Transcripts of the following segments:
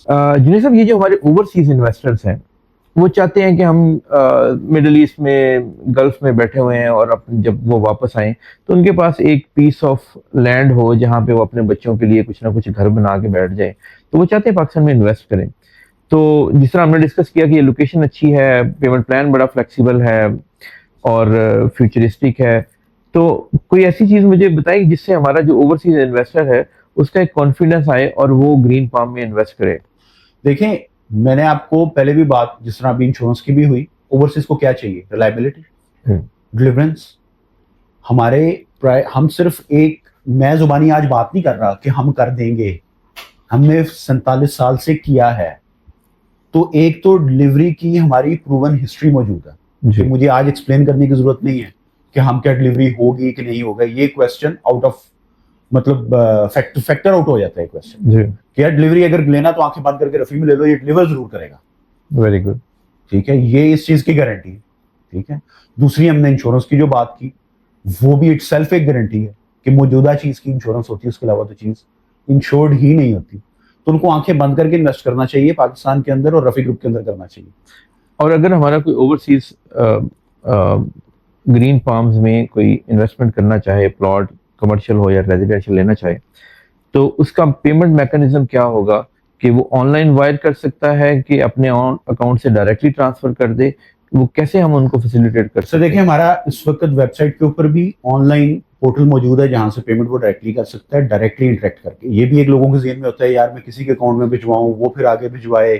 जिन्हें सब ये जो हमारे ओवरसीज इन्वेस्टर्स हैं वो चाहते हैं कि हम मिडल ईस्ट में गल्फ में बैठे हुए हैं और जब वो वापस आएं तो उनके पास एक पीस ऑफ लैंड हो जहां पे वो अपने बच्चों के लिए कुछ ना कुछ घर बना के बैठ जाए। तो वो चाहते हैं पाकिस्तान में इन्वेस्ट करें। तो जिस तरह हमने डिस्कस किया कि ये लोकेशन अच्छी है, पेमेंट प्लान बड़ा फ्लेक्सिबल है और फ्यूचरिस्टिक है। तो कोई ऐसी चीज मुझे बताइए जिससे हमारा जो ओवरसीज इन्वेस्टर है उसका एक कॉन्फिडेंस आए और वो ग्रीन फार्म में इन्वेस्ट करे। देखें, मैंने आपको पहले भी बात, जिस तरह अभी इंश्योरेंस की भी हुई, ओवरसीज को क्या चाहिए? Reliability, deliverance. हम सिर्फ एक, मैं जुबानी आज बात नहीं कर रहा कि हम कर देंगे, हमने 47 साल से किया है। तो एक तो डिलीवरी की हमारी प्रूवन हिस्ट्री मौजूद है कि मुझे आज एक्सप्लेन करने की जरूरत नहीं है कि हम क्या डिलीवरी होगी कि नहीं होगा। ये क्वेश्चन आउट ऑफ, मतलब फैक्टर आउट हो जाता है क्वेश्चन कि यार डिलीवरी अगर लेना तो आंखें बंद करके रफी में ले लो, ये डिलीवर जरूर करेगा। वेरी गुड, ठीक है, ये इस चीज की गारंटी है। ठीक है, दूसरी हमने इंश्योरेंस की जो बात की, वो भी इटसेल्फ एक गारंटी है कि मौजूदा चीज की इंश्योरेंस होती है, उसके अलावा तो चीज इंश्योर्ड ही नहीं होती। तो उनको आंखें बंद करके इन्वेस्ट करना चाहिए पाकिस्तान के अंदर और रफी ग्रुप के अंदर करना चाहिए। और अगर हमारा कोई ओवरसीज ग्रीन फार्म्स में कोई इन्वेस्टमेंट करना चाहे, प्लॉट कमर्शियल हो या रेजिडेंशियल लेना चाहे, तो उसका पेमेंट मैकेनिज्म क्या होगा? कि वो ऑनलाइन वायर कर सकता है कि अपने अकाउंट से डायरेक्टली ट्रांसफर कर दे? वो कैसे हम उनको फैसिलिटेट कर सकते हैं? देखिए, हमारा इस वक्त वेबसाइट के ऊपर भी ऑनलाइन पोर्टल मौजूद है जहां से पेमेंट वो डायरेक्टली कर सकता है, डायरेक्टली इंटरेक्ट करके। ये भी एक लोगों के ज़हन में होता है, यार मैं किसी के अकाउंट में भिजवाऊं, वो फिर आगे भिजवाए,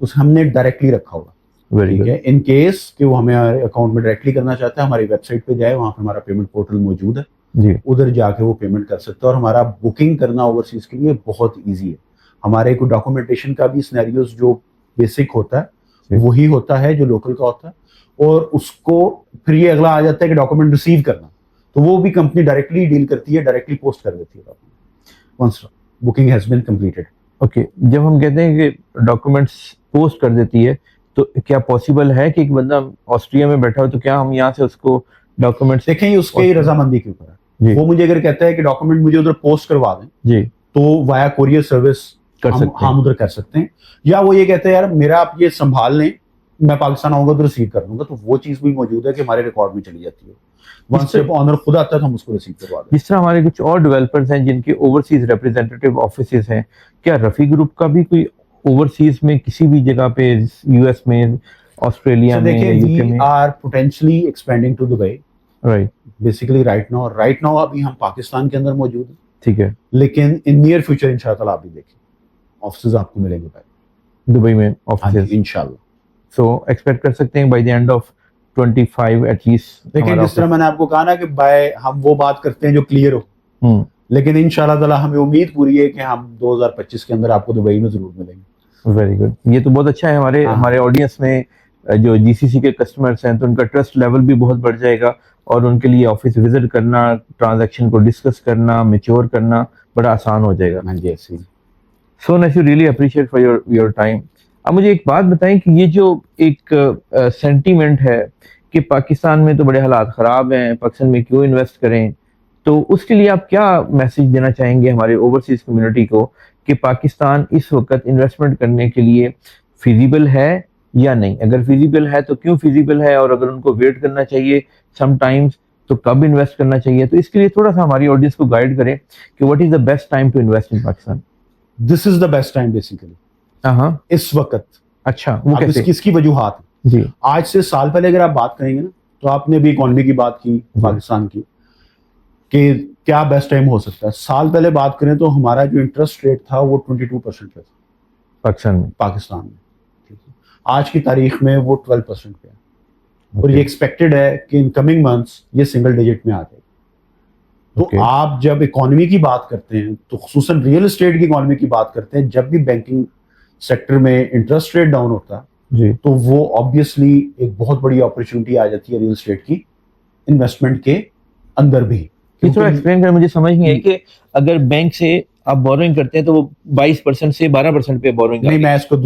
उस हमने डायरेक्टली रखा हुआ। ठीक है, इन केस कि वो हमें अकाउंट में डायरेक्टली करना चाहता है, हमारी वेबसाइट पे जाए, वहां पर हमारा पेमेंट पोर्टल मौजूद है, उधर जाके वो पेमेंट कर सकता है। और हमारा बुकिंग करना ओवरसीज के लिए बहुत ईजी है। हमारे को डॉक्यूमेंटेशन का भी सिनेरियोस जो बेसिक होता है वही होता है जो लोकल का होता है, और उसको फिर ये अगला आ जाता है कि डॉक्यूमेंट रिसीव करना, तो वो भी कंपनी डायरेक्टली डील करती है, डायरेक्टली पोस्ट कर देती है document once booking has been completed. Okay, जब हम कहते हैं कि डॉक्यूमेंट्स पोस्ट कर देती है, तो क्या पॉसिबल है कि एक बंदा ऑस्ट्रिया में बैठा हो तो क्या हम यहाँ से उसको डॉक्यूमेंट्स? देखें, ये उसके रजामंदी के ऊपर है। वो मुझे अगर कहता है कि डॉक्यूमेंट मुझे उधर पोस्ट करवा दें जी, तो वाया कोरियर सर्विस हम उधर कर सकते हैं। या वो ये कहते हैं यार मेरा आप ये संभाल लें, मैं पाकिस्तान आऊंगा तो रिसीव कर दूंगा, तो वो चीज भी मौजूद है कि हमारे रिकॉर्ड में चली जाती है। वंस जब ऑनर खुद आता है तो हम उसको रिसीव करवा दें। जिस तरह हमारे कुछ और डेवलपर्स हैं जिनके ओवरसीज रिप्रेजेंटेटिव ऑफिसेज हैं, क्या रफी ग्रुप का भी कोई ओवरसीज में किसी भी जगह पे, यूएस में, ऑस्ट्रेलिया में, यूके में? We are potentially expanding to Dubai, right. Basically right now अभी हम पाकिस्तान के अंदर मौजूद हैं, ठीक है, लेकिन इन नियर फ्यूचर इंशाल्लाह आप भी देखें ऑफिसेज आपको मिलेंगे भाई दुबई में ऑफिसेज इंशाल्लाह। सो एक्सपेक्ट कर सकते हैं by the end of 25 at least. लेकिन जिस तरह मैंने आपको कहा ना कि बाय हम वो बात करते हैं जो क्लियर हो, लेकिन इंशाल्लाह ताला हमें उम्मीद पूरी है कि हम 2025 के अंदर आपको दुबई में जरूर मिलेंगे। वेरी गुड, ये तो बहुत अच्छा है। हमारे ऑडियंस में जो जीसीसी के कस्टमर्स हैं तो उनका ट्रस्ट लेवल भी बहुत बढ़ जाएगा और उनके लिए ऑफिस विजिट करना, ट्रांजैक्शन को डिस्कस करना, मैच्योर करना बड़ा आसान हो जाएगा। हाँ जी, ऐसे ही। So nice, you really appreciate for your time. अब मुझे एक बात बताएं कि ये जो एक सेंटीमेंट है कि पाकिस्तान में तो बड़े हालात ख़राब हैं, पाकिस्तान में क्यों इन्वेस्ट करें, तो उसके लिए आप क्या मैसेज देना चाहेंगे हमारे ओवरसीज कम्युनिटी को कि पाकिस्तान इस वक्त इन्वेस्टमेंट करने के लिए फिजिबल है या नहीं? अगर फिजिबल है तो क्यों फिजिबल है, और अगर उनको वेट करना चाहिए समटाइम्स तो कब इन्वेस्ट करना चाहिए? तो इसके लिए थोड़ा सा हमारी ऑडियंस को गाइड करें कि what is the best time to invest in Pakistan. This is the best time basically, इस वक्त। अच्छा, वो कैसे? इसकी वजूहात जी, आज से साल पहले अगर आप बात करेंगे ना, तो आपने भी इकोनॉमी की बात की पाकिस्तान की कि क्या बेस्ट टाइम हो सकता है। साल पहले बात करें तो हमारा जो इंटरेस्ट रेट था वो 22% पे था पाकिस्तान में। ठीक है, आज की तारीख में वो 12% पे है, और ये एक्सपेक्टेड है कि इन कमिंग मंथ्स ये सिंगल डिजिट में आ जाए। तो आप जब इकोनॉमी की बात करते हैं, तो खुसूसन रियल एस्टेट की इकोनॉमी की बात करते हैं, जब भी बैंकिंग सेक्टर में इंटरेस्ट रेट डाउन होता है जी, तो वो ऑब्वियसली एक बहुत बड़ी अपॉर्चुनिटी आ जाती है रियल एस्टेट की इन्वेस्टमेंट के अंदर भी। थोड़ा एक्सप्लेन कर, मुझे समझ नहीं आई कि अगर बैंक से आप बोरोइंग करते हैं तो वो 22% से 12% पे बोरोइंग। नहीं, मैं इसको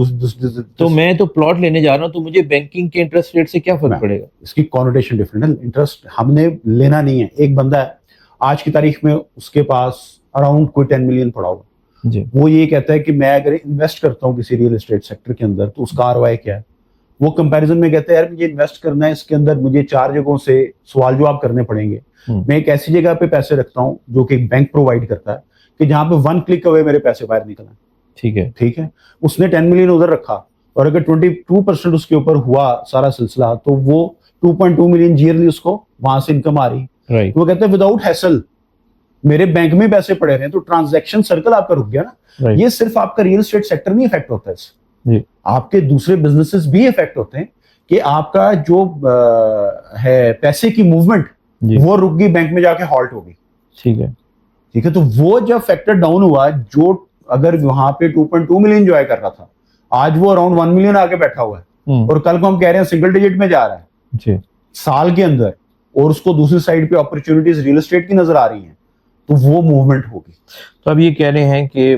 तो मैं तो प्लॉट लेने जा रहा हूँ, तो मुझे बैंकिंग के इंटरेस्ट रेट से क्या फर्क पड़ेगा? इसकी कॉनोटेशन डिफरेंट है। इंटरेस्ट हमने लेना नहीं है। एक बंदा है आज की तारीख में, उसके पास अराउंड कोई 10 मिलियन पड़ा हुआ, जी वो ये कहता है कि मैं अगर इन्वेस्ट करता हूँ किसी रियल एस्टेट सेक्टर के अंदर तो उसका ROI क्या है। वो कंपैरिजन में कहता है यार मुझे इन्वेस्ट करना है, इसके अंदर मुझे 4 जगहों से सवाल जवाब करने पड़ेंगे। मैं एक ऐसी जगह पे पैसे रखता हूँ जो कि एक बैंक प्रोवाइड करता है कि जहां पे 1 क्लिक अवे मेरे पैसे बाहर निकलना। ठीक है, उसने 10 मिलियन उधर रखा और अगर 22% उसके ऊपर हुआ सारा सिलसिला तो वो 2.2 मिलियन ईयरली उसको वहां से इनकम आ रही। राइट, तो वो कहते हैं विदाउट हैसल मेरे बैंक में पैसे पड़े रहे, तो ट्रांजैक्शन सर्कल आपका रुक गया ना। ये सिर्फ आपका रियल एस्टेट सेक्टर नहीं इफेक्ट होता है इससे, आपके दूसरे बिजनेसेस भी इफेक्ट होते हैं कि आपका जो है पैसे की मूवमेंट वो रुक गई, बैंक में जाके हॉल्ट हो गई। ठीक है, तो वो जब फैक्टर डाउन हुआ, जो अगर वहां पे 2.2 मिलियन जो कर रहा था आज वो अराउंड 1 मिलियन आके बैठा हुआ है और कल को हम कह रहे हैं सिंगल डिजिट में जा रहा है साल के अंदर, और उसको दूसरी साइड पे अपॉर्चुनिटीज रियल एस्टेट की नजर आ रही हैं, तो वो मूवमेंट होगी। तो अब ये कह रहे हैं कि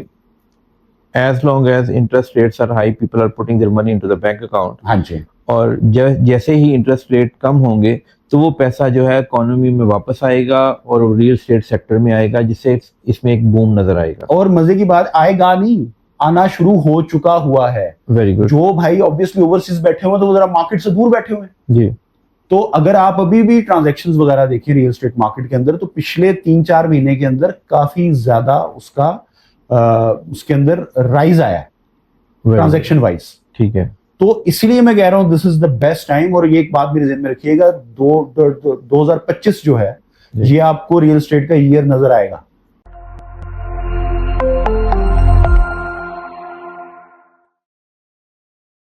as long as interest rates are high people are putting their money into the bank account. हाँ जी, और जैसे ही इंटरेस्ट रेट कम होंगे तो वो पैसा जो है इकोनॉमी में वापस आएगा और रियल एस्टेट सेक्टर में आएगा, जिससे इसमें एक बूम नजर आएगा। और मजे की बात, आएगा नहीं, आना शुरू हो चुका हुआ है। Very good. जो भाई ऑब्वियसली ओवरसीज बैठे हुए हैं तो वो जरा मार्केट से दूर बैठे हुए हैं जी। तो अगर आप अभी भी ट्रांजैक्शंस वगैरह देखिए रियल एस्टेट मार्केट के अंदर, तो पिछले 3-4 महीने के अंदर काफी ज्यादा उसका उसके अंदर राइज आया है ट्रांजैक्शन वाइज। ठीक है, तो इसलिए मैं कह रहा हूं this is the best time. और ये एक बात मेरे ज़हन में रखिएगा, 2025 जो है ये आपको रियल एस्टेट का ईयर नजर आएगा।